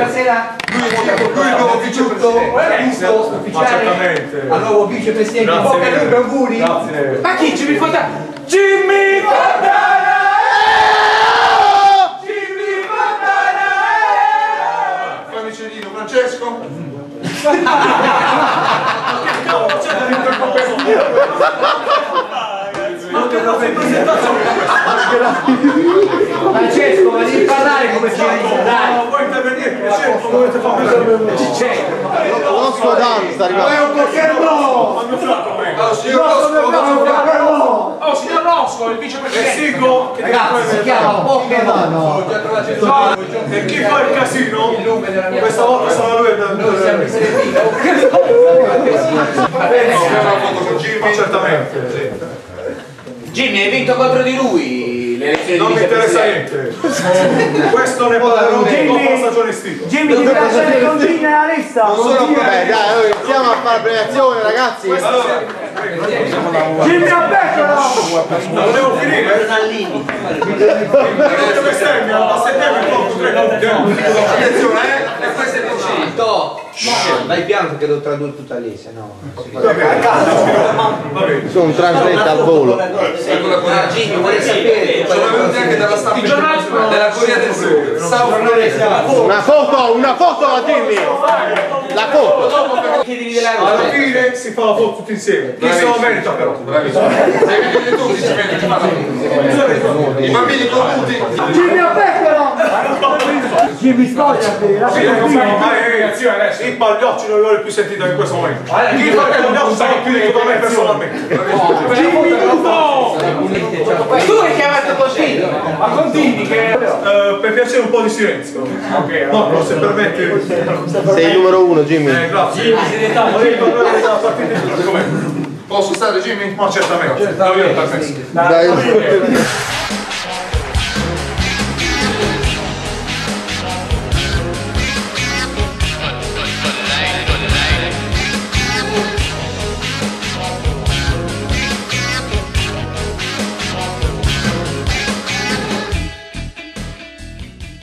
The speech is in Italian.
stasera lui è il nuovo vicepresidente. ufficiale al nuovo vicepresidente. Bocca al lupo, auguri. Grazie. Ma chi Jimmy Fontana? Jimmy Fontana! Jimmy Fontana! Fammi Celino, Francesco. Francesco, ma devi parlare come Celino, dai! No, vuoi intervenire? Francesco, volete fare Non scodarmi, sta arrivando. è un Pokémon! Oh, signor Rosco, il vicepresidente. Ragazzi, si chiama Pokémon! E chi fa il casino? Questa volta sarà lui certamente. Jimmy, hai vinto contro di lui le elezioni Non di mi interessa vicepresidente. niente. Questo ne parlerò dopo la stagione estiva. Jimmy, ti piace le concine nella lista? Beh, dai, allora iniziamo a fare la premiazione, ragazzi. Jimmy, aspetta! Non devo finire? Dove stai? A settembre attenzione, E questo è vicino. Vai piano perché devo tradurre tutta lì, se no. Sono un translate al volo. Jimmy, vuole sapere. sono venuti anche dalla stampa della Corea del Sud. Una foto a Jimmy. La foto. Chiedili della Alla fine si fa la foto tutti insieme. Chi se lo merita però? I bambini cornuti. Jimmy, aspetta! Jimmy, spogliati! I pagliocci non li voglio più sentire in questo momento. Chi fa il paglioccio sa più di me personalmente. Tu hai chiamato così? Ma continui che... Per piacere un po' di silenzio. No, se permette. Sei il numero uno, Jimmy. Grazie. Posso stare Jimmy? Ma certamente. Dai.